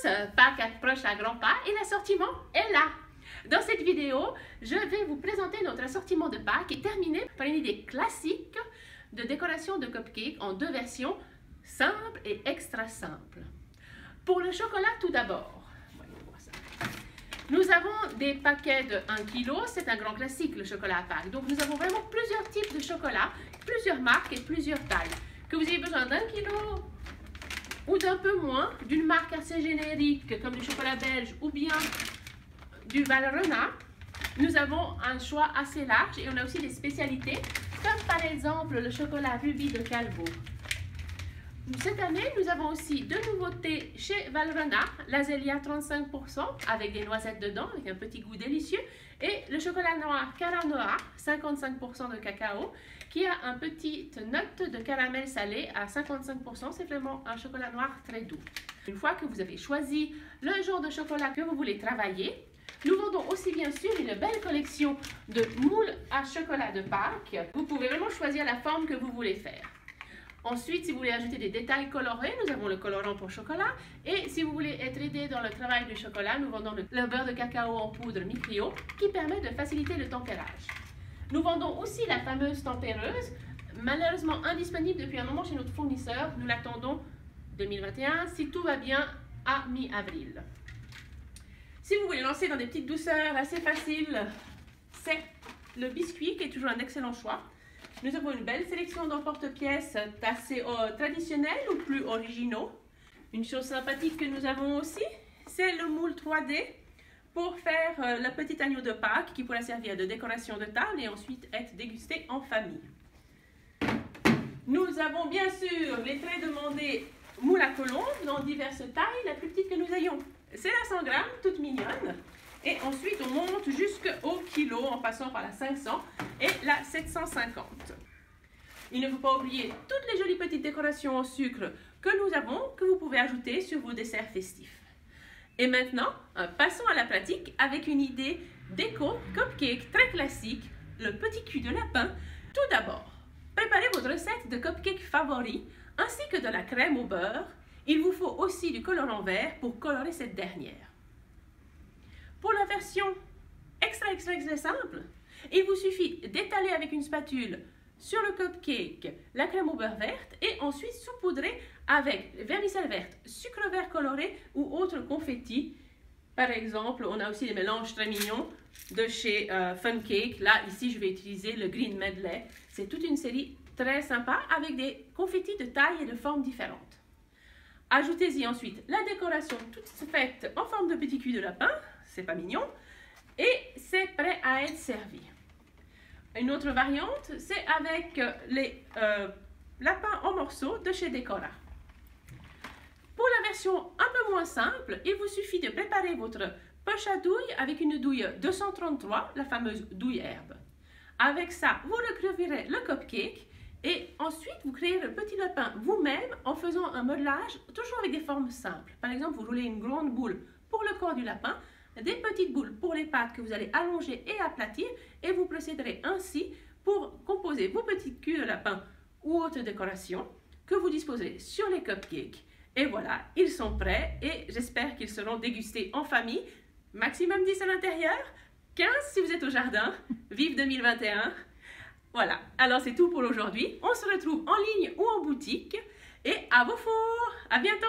tous, Pâques approche à grands pas et l'assortiment est là. Dans cette vidéo, je vais vous présenter notre assortiment de Pâques et terminer par une idée classique de décoration de cupcake en deux versions, simple et extra simple. Pour le chocolat tout d'abord, nous avons des paquets de 1 kg, c'est un grand classique le chocolat à Pâques. Donc nous avons vraiment plusieurs types de chocolat, plusieurs marques et plusieurs tailles. Que vous ayez besoin d'1 kg ou d'un peu moins, d'une marque assez générique comme du chocolat belge ou bien du Valrhona, nous avons un choix assez large et on a aussi des spécialités comme par exemple le chocolat Ruby de Calvo. Cette année, nous avons aussi deux nouveautés chez Valrhona, l'Azelia 35% avec des noisettes dedans, avec un petit goût délicieux, et le chocolat noir Caranoa 55% de cacao, qui a un petite note de caramel salé à 55%. C'est vraiment un chocolat noir très doux. Une fois que vous avez choisi le genre de chocolat que vous voulez travailler, nous vendons aussi bien sûr une belle collection de moules à chocolat de Pâques. Vous pouvez vraiment choisir la forme que vous voulez faire. Ensuite, si vous voulez ajouter des détails colorés, nous avons le colorant pour chocolat. Et si vous voulez être aidé dans le travail du chocolat, nous vendons le beurre de cacao en poudre Micrio qui permet de faciliter le tempérage. Nous vendons aussi la fameuse tempéreuse, malheureusement indisponible depuis un moment chez notre fournisseur. Nous l'attendons 2021, si tout va bien, à mi-avril. Si vous voulez lancer dans des petites douceurs assez faciles, c'est le biscuit qui est toujours un excellent choix. Nous avons une belle sélection d'emporte-pièces assez traditionnels ou plus originaux. Une chose sympathique que nous avons aussi, c'est le moule 3D pour faire le petit agneau de Pâques qui pourra servir de décoration de table et ensuite être dégusté en famille. Nous avons bien sûr les très demandés moules à colombe dans diverses tailles. La plus petite que nous ayons, c'est la 100 grammes, toute mignonne. Et ensuite, on monte jusqu'au kilo en passant par la 500 et la 750. Il ne faut pas oublier toutes les jolies petites décorations en sucre que nous avons, que vous pouvez ajouter sur vos desserts festifs. Et maintenant, passons à la pratique avec une idée déco cupcake très classique, le petit cul de lapin. Tout d'abord, préparez votre recette de cupcake favori ainsi que de la crème au beurre. Il vous faut aussi du colorant vert pour colorer cette dernière. Pour la version extra simple, il vous suffit d'étaler avec une spatule sur le cupcake la crème au beurre verte et ensuite saupoudrer avec vermicelle verte, sucre vert coloré ou autre confetti. Par exemple, on a aussi des mélanges très mignons de chez Fun Cake. Là, ici, je vais utiliser le Green Medley. C'est toute une série très sympa avec des confettis de taille et de formes différentes. Ajoutez-y ensuite la décoration toute faite en forme de petit cul de lapin. C'est pas mignon. Et c'est prêt à être servi. Une autre variante, c'est avec les lapins en morceaux de chez Decora. Pour la version un peu moins simple, il vous suffit de préparer votre poche à douille avec une douille 233, la fameuse douille herbe. Avec ça, vous recreverez le cupcake et ensuite vous créez le petit lapin vous-même en faisant un modelage toujours avec des formes simples. Par exemple, vous roulez une grande boule pour le corps du lapin, des petites boules pour les pattes que vous allez allonger et aplatir et vous procéderez ainsi pour composer vos petites culs de lapin ou autres décorations que vous disposerez sur les cupcakes. Et voilà, ils sont prêts et j'espère qu'ils seront dégustés en famille. Maximum 10 à l'intérieur, 15 si vous êtes au jardin. Vive 2021! Voilà, alors c'est tout pour aujourd'hui. On se retrouve en ligne ou en boutique et à vos fours! À bientôt!